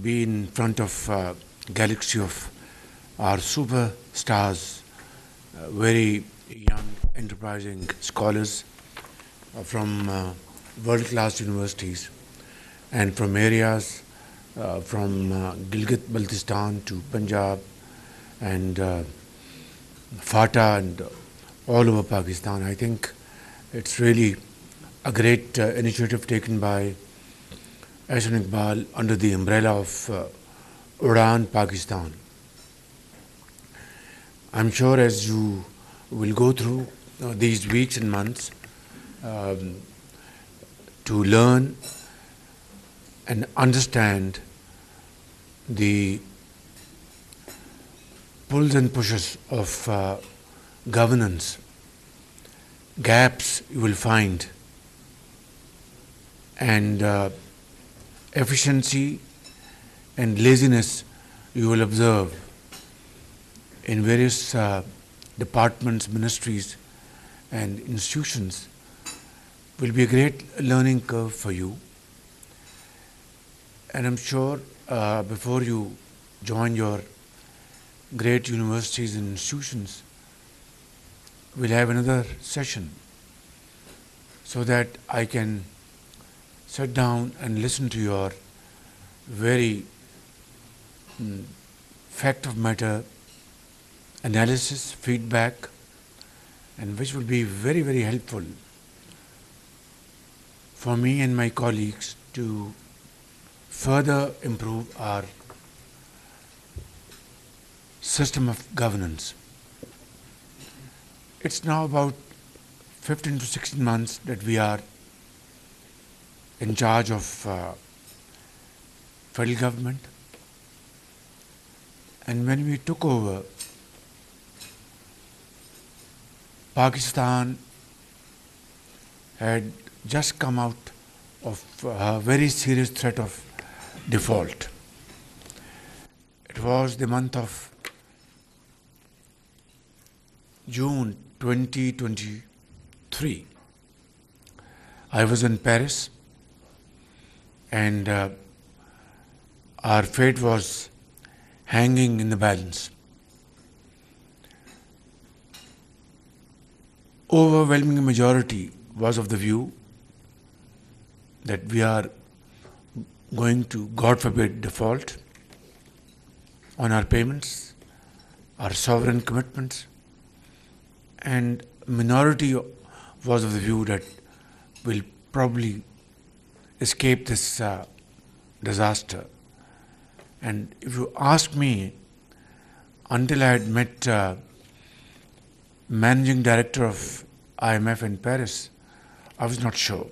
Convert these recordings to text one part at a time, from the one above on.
be in front of galaxy of our superstars, very young, enterprising scholars from world-class universities and from areas from Gilgit-Baltistan to Punjab and Fata and all over Pakistan. I think it's really a great initiative taken by Ahsan Iqbal under the umbrella of Uraan Pakistan. I'm sure as you will go through these weeks and months to learn and understand the pulls and pushes of governance, gaps you will find, and efficiency and laziness you will observe in various departments, ministries and institutions will be a great learning curve for you. And I'm sure before you join your great universities and institutions, we'll have another session so that I can sit down and listen to your very fact of matter analysis, feedback, and which will be very, very helpful for me and my colleagues to further improve our system of governance. It's now about 15 to 16 months that we are in charge of federal government, and when we took over, Pakistan had just come out of a very serious threat of default. It was the month of June 2023. I was in Paris and our fate was hanging in the balance. Overwhelming majority was of the view that we are going to, God forbid, default on our payments, our sovereign commitments, and minority was of the view that we'll probably escape this disaster. And if you ask me, until I had met managing director of IMF in Paris, I was not sure.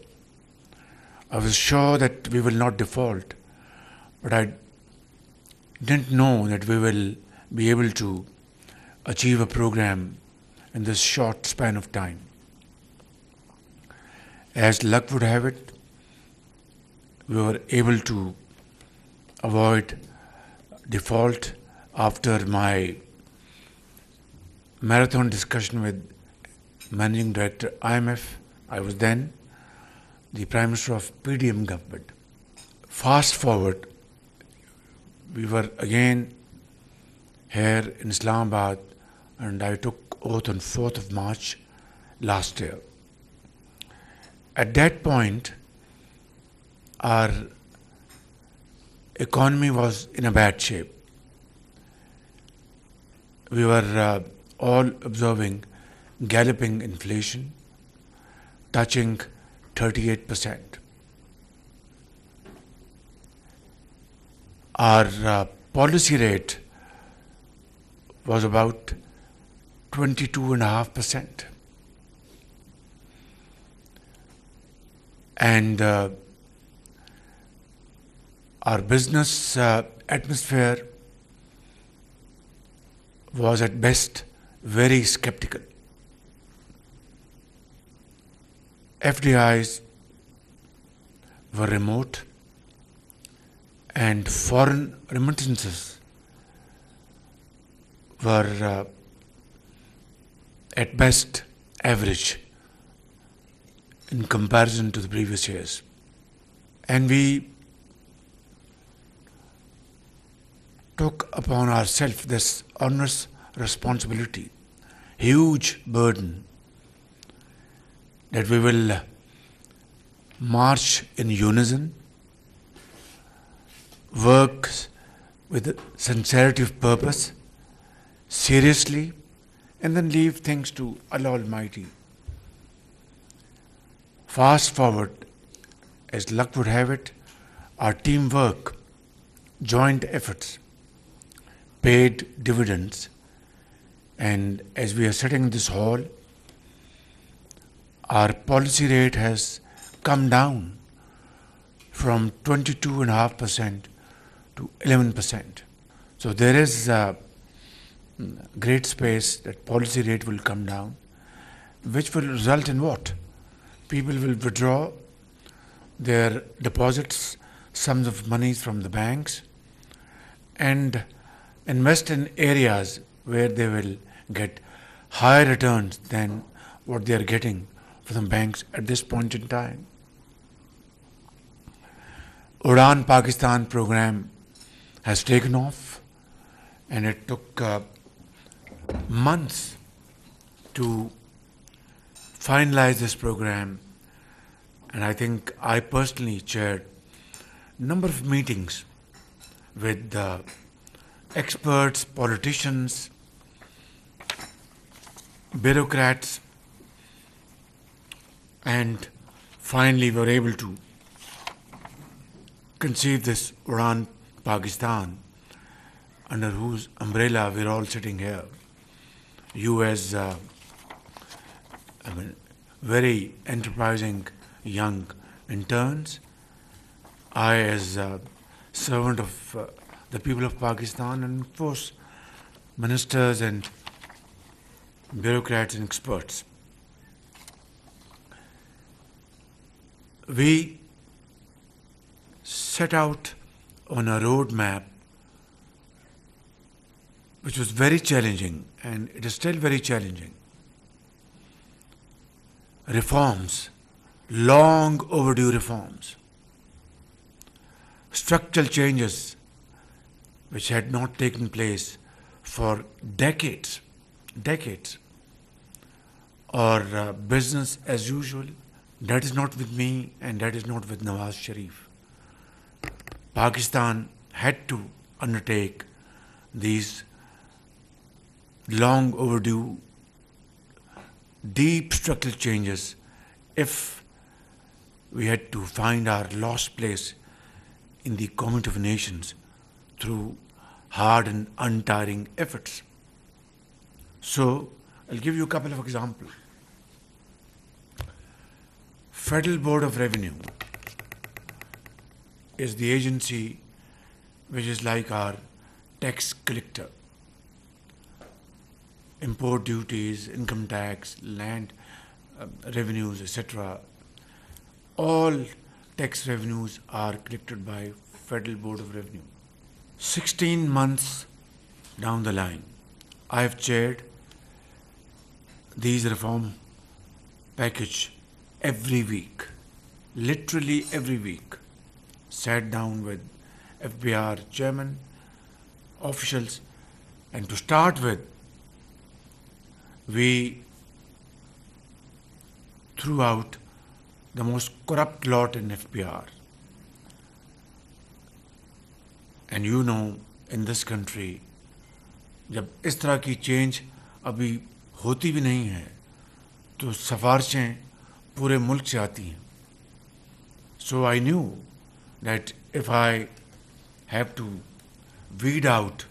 I was sure that we will not default, but I didn't know that we will be able to achieve a program in this short span of time. As luck would have it, we were able to avoid default after my marathon discussion with Managing Director IMF. I was then the Prime Minister of PDM government. Fast forward, we were again here in Islamabad and I took oath on 4th of March last year. At that point, our economy was in a bad shape. We were all observing galloping inflation, touching 38%. Our policy rate was about 22.5%. And our business atmosphere was at best very skeptical. FDIs were remote and foreign remittances were at best average in comparison to the previous years. And we took upon ourselves this onerous responsibility, huge burden, that we will march in unison, work with sincerity of purpose, seriously, and then leave things to Allah Almighty. Fast forward, as luck would have it, our teamwork, joint efforts, paid dividends, and as we are sitting in this hall, our policy rate has come down from 22.5% to 11%. So there is a great space that policy rate will come down, which will result in what? People will withdraw their deposits, sums of monies from the banks, and invest in areas where they will get higher returns than what they are getting from the banks at this point in time. Uraan Pakistan program has taken off, and it took months to finalize this program, and I think I personally chaired a number of meetings with experts, politicians, bureaucrats, and finally we were able to conceive this Uraan Pakistan, under whose umbrella we're all sitting here. You as very enterprising young interns, I as a servant of the people of Pakistan, and of course ministers and bureaucrats and experts. We set out on a roadmap which was very challenging, and it is still very challenging. Reforms, long overdue reforms, structural changes which had not taken place for decades, or business as usual. That is not with me, and that is not with Nawaz Sharif. Pakistan had to undertake these long overdue, deep structural changes if we had to find our lost place in the community of nations through hard and untiring efforts. So, I'll give you a couple of examples. Federal Board of Revenue is the agency which is like our tax collector. Import duties, income tax, land revenues, etc. All tax revenues are collected by Federal Board of Revenue. 16 months down the line, I have chaired these reform package every week, literally every week. Sat down with FBR chairman, officials, and to start with, we threw out the most corrupt lot in FBR. And you know, in this country, जब इस तरह की change अभी होती भी नहीं है, तो सिफारिशें पूरे मुल्क से आती हैं. So I knew that if I have to weed out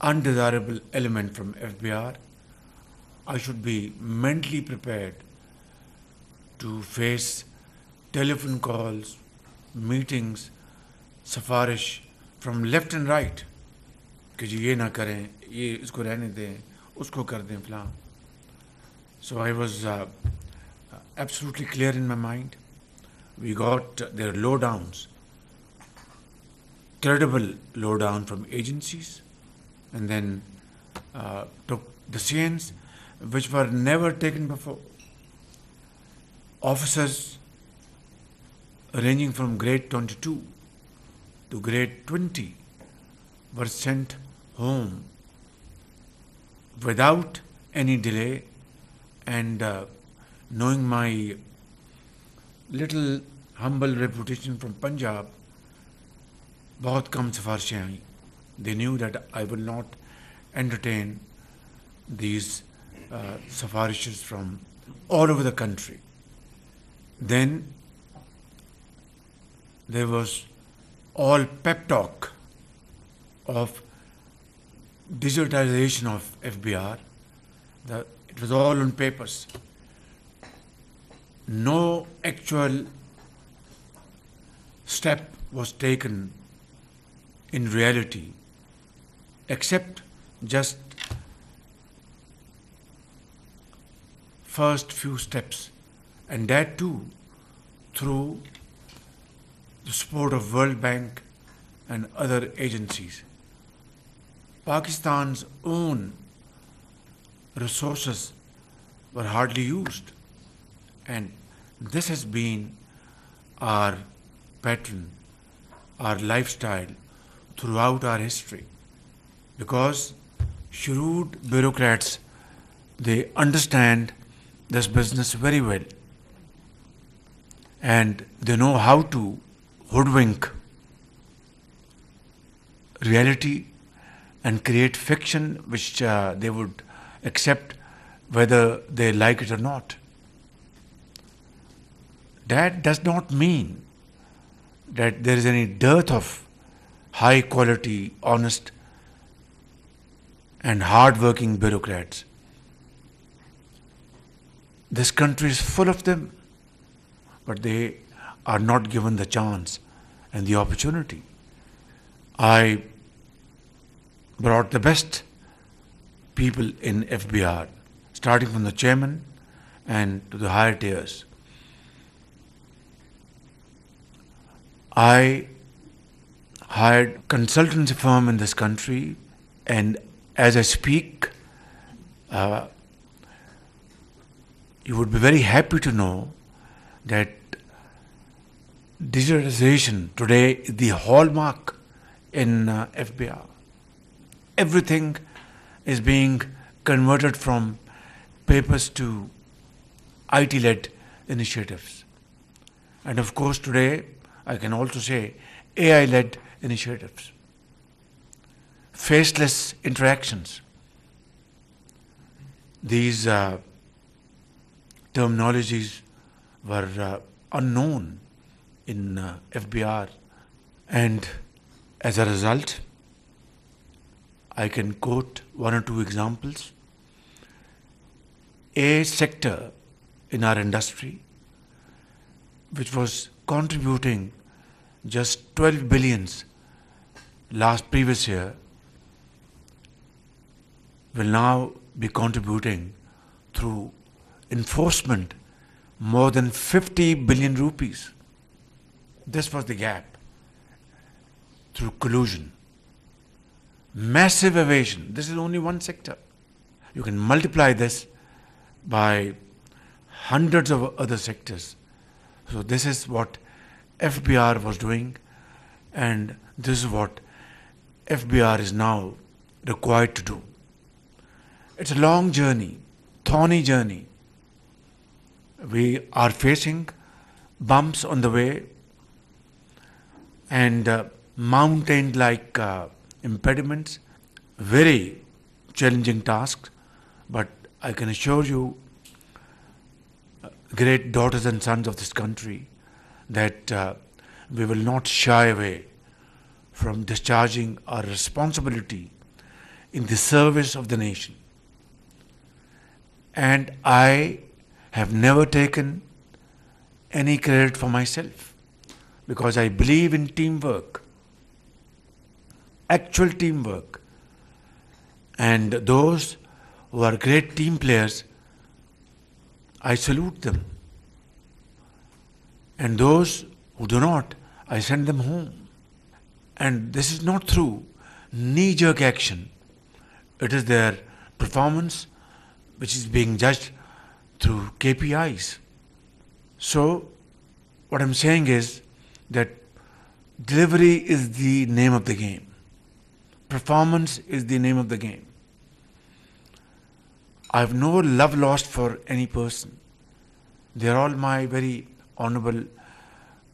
undesirable element from FBR, I should be mentally prepared to face telephone calls, meetings, safarish from left and right कि जी ये ना करें, ये इसको रहने दें, उसको कर दें फलां. So I was absolutely clear in my mind. We got their lowdowns, credible lowdown from agencies, and then took decisions which were never taken before. Officers ranging from grade 22 to grade 20 were sent home without any delay, and knowing my little humble reputation from Punjab, बहुत कम सिफारिशें आई. They knew that I will not entertain these sifarishes from all over the country. Then there was all pep talk of digitization of FBR. It was all on papers. No actual step was taken in reality, except just first few steps, and that too through the support of World Bank and other agencies. Pakistan's own resources were hardly used, and this has been our pattern, our lifestyle throughout our history, because shrewd bureaucrats, they understand this business very well, and they know how to hoodwink reality and create fiction which they would accept whether they like it or not. That does not mean that there is any dearth of high quality, honest and hard-working bureaucrats. This country is full of them, but they are not given the chance and the opportunity. I brought the best people in FBR, starting from the chairman and to the higher tiers. I hired consultancy firm in this country, and as I speak, you would be very happy to know that digitalization today is the hallmark in FBR. Everything is being converted from papers to IT-led initiatives. And of course today, I can also say AI-led initiatives. Faceless interactions. These terminologies were unknown in FBR, and as a result, I can quote one or two examples. A sector in our industry which was contributing just 12 billions previous year will now be contributing through enforcement more than 50 billion rupees. This was the gap through collusion. Massive evasion. This is only one sector. You can multiply this by hundreds of other sectors. So this is what FBR was doing, and this is what FBR is now required to do. It's a long journey, thorny journey. We are facing bumps on the way and mountain-like impediments, very challenging tasks, but I can assure you, great daughters and sons of this country, that we will not shy away from discharging our responsibility in the service of the nation. And I have never taken any credit for myself, because I believe in teamwork, actual teamwork. And those who are great team players, I salute them. And those who do not, I send them home. And this is not through knee-jerk action. It is their performance which is being judged through KPIs. So, what I'm saying is that delivery is the name of the game. Performance is the name of the game. I have no love lost for any person. They are all my very honorable,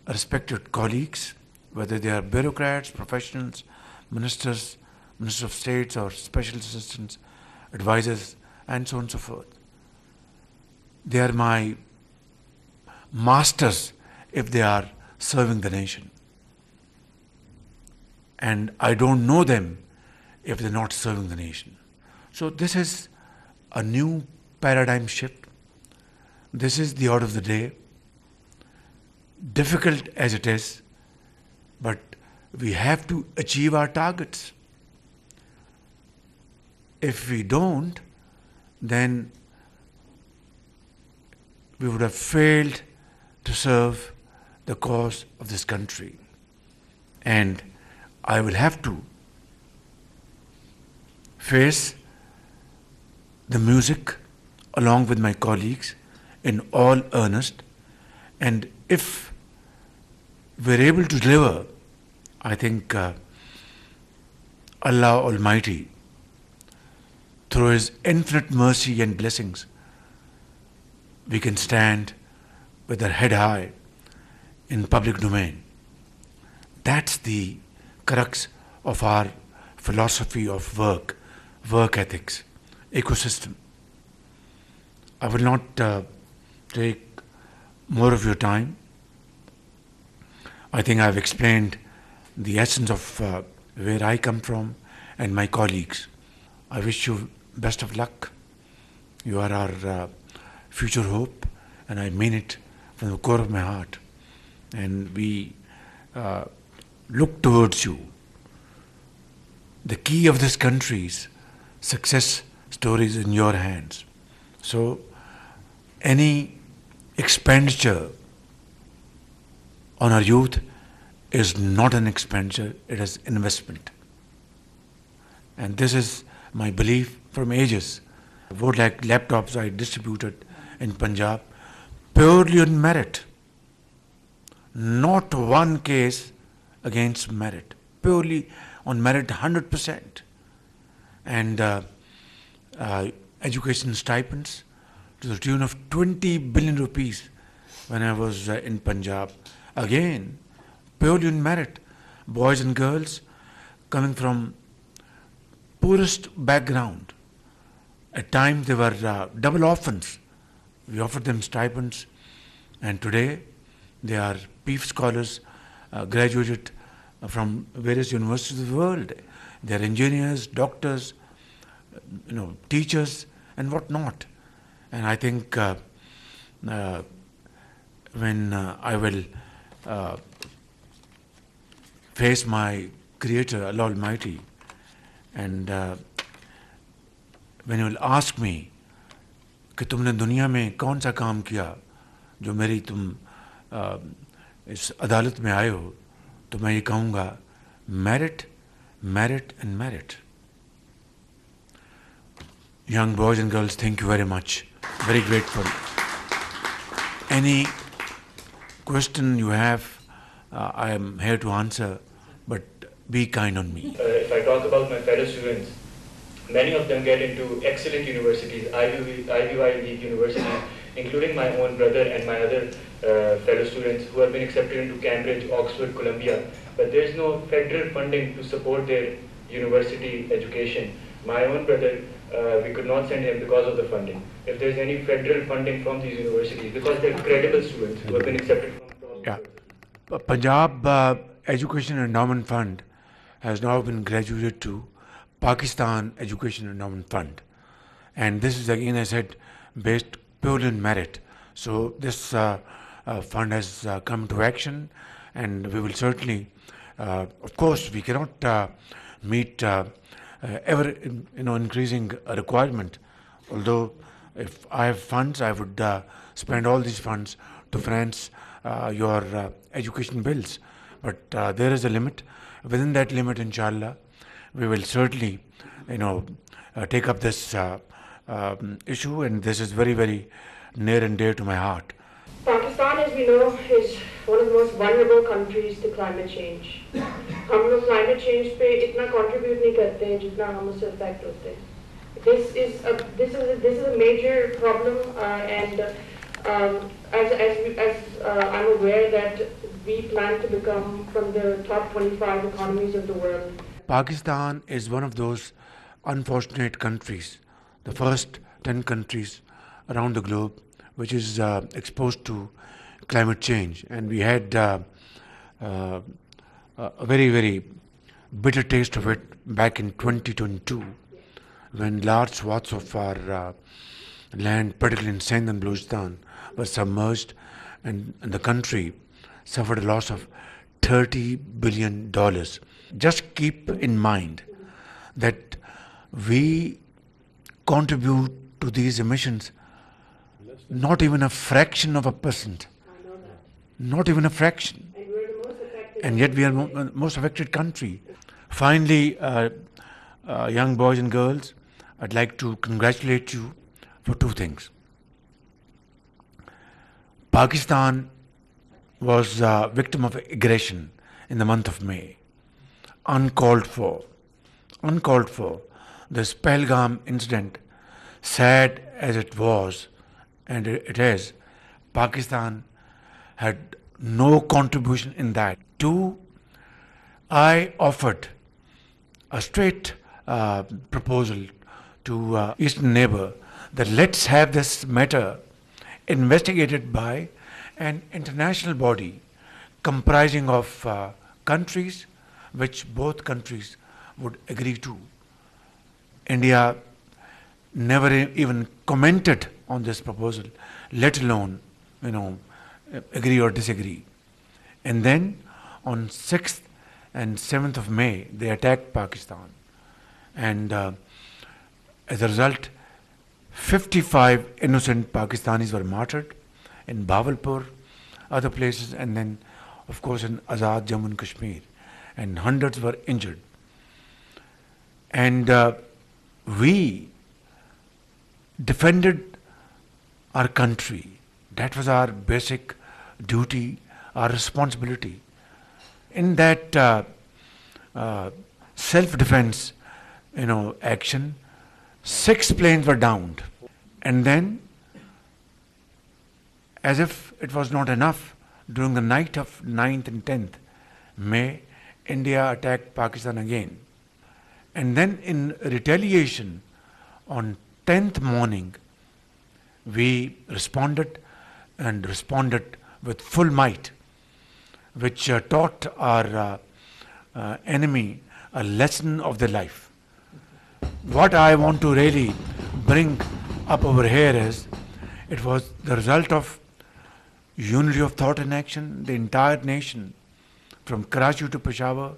respected colleagues, whether they are bureaucrats, professionals, ministers, ministers of states or special assistants, advisors, and so on and so forth. They are my masters if they are serving the nation. And I don't know them if they're not serving the nation. So this is a new paradigm shift. This is the order of the day. Difficult as it is, but we have to achieve our targets. If we don't, then we would have failed to serve the cause of this country. And I will have to face the music along with my colleagues in all earnest. And if we're able to deliver, I think Allah Almighty, through His infinite mercy and blessings, we can stand with our head high in public domain. That's the crux of our philosophy of work ethics, ecosystem. I will not take more of your time. I think I've explained the essence of where I come from and my colleagues. I wish you best of luck. You are our future hope, and I mean it from the core of my heart. And we look towards you. The key of this country's success story is in your hands. So any expenditure on our youth is not an expenditure, it is investment. And this is my belief from ages. Vote like laptops I distributed in Punjab purely on merit. Not one case against merit. Purely on merit 100%. And education stipends to the tune of 20 billion rupees when I was in Punjab. Again, purely on merit. Boys and girls coming from poorest background. At times they were double orphans. We offered them stipends, and today they are PEEF scholars, graduated from various universities of the world. They are engineers, doctors, teachers, and whatnot. And I think when I will face my Creator, Allah Almighty, and when He will ask me कि तुमने दुनिया में कौन सा काम किया जो मेरी तुम इस अदालत में आए हो, तो मैं ये कहूँगा merit, merit and merit. Young boys and girls, thank you very much. Very grateful. Any question you have, I am here to answer, but be kind on me. If I talk about my fellow students, many of them get into excellent universities, Ivy League universities, including my own brother and my other fellow students who have been accepted into Cambridge, Oxford, Columbia. But there is no federal funding to support their university education. My own brother, we could not send him because of the funding. If there is any federal funding from these universities, because they are credible students who have been accepted from Punjab Education Endowment Fund has now been graduated to Pakistan Education Endowment Fund. And this is, again, I said, based purely on merit. So this fund has come to action, and we will certainly, of course, we cannot meet ever increasing requirement. Although if I have funds, I would spend all these funds to finance your education bills. But there is a limit. Within that limit, inshallah, we will certainly, take up this issue, and this is very, very near and dear to my heart. Pakistan, as we know, is one of the most vulnerable countries to climate change. हम लोग climate change पे इतना contribute नहीं करते हैं जितना हम उससे अफेक्ट होते हैं. This is a major problem, and as I'm aware that we plan to become from the top 25 economies of the world. Pakistan is one of those unfortunate countries, the first 10 countries around the globe which is exposed to climate change, and we had a very, very bitter taste of it back in 2022 when large swaths of our land, particularly in Sindh and Balochistan, were submerged, and the country suffered a loss of $30 billion. Just keep in mind that we contribute to these emissions not even a fraction of a percent. Not even a fraction. And yet we are the most affected country. Finally, young boys and girls, I'd like to congratulate you for two things. Pakistan was a victim of aggression in the month of May. Uncalled for. This Pahalgam incident, sad as it was, and it is, Pakistan had no contribution in that. Two, I offered a straight proposal to Eastern neighbor that let's have this matter investigated by an international body comprising of countries which both countries would agree to. India never even commented on this proposal, let alone, agree or disagree. And then on 6th and 7th of May, they attacked Pakistan. And as a result, 55 innocent Pakistanis were martyred in Bahawalpur, other places, and then, of course, in Azad Jammu and Kashmir. And hundreds were injured. And we defended our country. That was our basic duty, our responsibility. In that self-defense, action, 6 planes were downed. And then, as if it was not enough, during the night of 9th and 10th May, India attacked Pakistan again. And then in retaliation, on 10th morning, we responded with full might, which taught our enemy a lesson of their life. What I want to really bring up over here is, it was the result of unity of thought and action. The entire nation, from Karachi to Peshawar,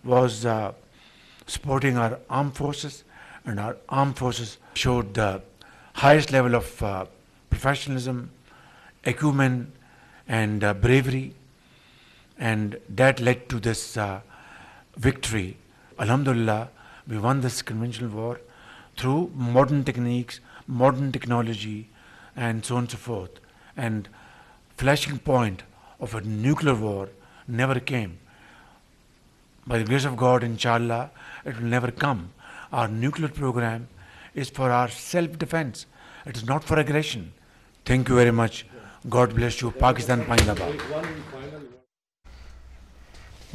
was supporting our armed forces, and our armed forces showed the highest level of professionalism, acumen, and bravery, and that led to this victory. Alhamdulillah, we won this conventional war through modern techniques, modern technology, and so on and so forth. And flashing point of a nuclear war never came. By the grace of God, inshallah, it will never come. Our nuclear program is for our self-defense. It is not for aggression. Thank you very much. God bless you. Pakistan Pindabad.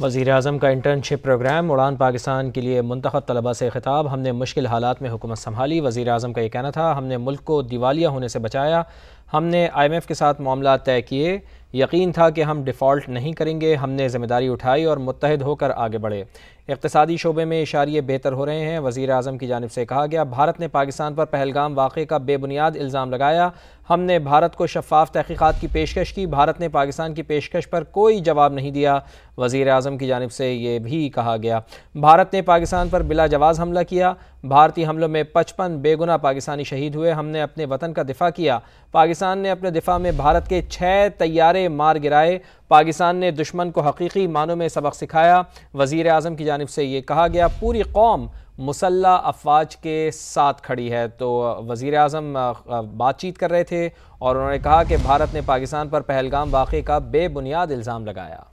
वज़ीर आज़म का internship programme उड़ान पाकिस्तान के लिए मुंतखब तलबा से खिताब। हमने मुश्किल हालात में हुकूमत संभाली। वज़ीर आज़म का ये कहना था, हमने मुल्क को दिवालिया होने से बचाया, हमने IMF के साथ मामला तय किए, यकीन था कि हम डिफ़ॉल्ट नहीं करेंगे, हमने ज़िम्मेदारी उठाई और मुत्तहिद होकर आगे बढ़े। इक़्तिसादी शोबे में इशारे बेहतर हो रहे हैं। वज़ीर आज़म की जानिब से कहा गया, भारत ने पाकिस्तान पर पहलगाम वाक़े का बेबुनियाद इल्ज़ाम लगाया, हमने भारत को शफ़ाफ़ तहक़ीक़ात की पेशकश की, भारत ने पाकिस्तान की पेशकश पर कोई जवाब नहीं दिया। वज़ीर आज़म की जानिब से ये भी कहा गया, भारत ने पाकिस्तान पर बिला जवाज़ हमला किया, भारतीय हमलों में 55 बेगुनाह पाकिस्तानी शहीद हुए, हमने अपने वतन का दिफा किया, पाकिस्तान ने अपने दिफा में भारत के 6 तैयारे मार गिराए, पाकिस्तान ने दुश्मन को हकीकी मानों में सबक सिखाया। वज़ीर आज़म की जानिब से ये कहा गया, पूरी कौम मुसल्ला अफवाज के साथ खड़ी है। तो वज़ीर आज़म बातचीत कर रहे थे और उन्होंने कहा कि भारत ने पाकिस्तान पर पहलगाम वाक़े का बेबुनियाद इल्ज़ाम लगाया।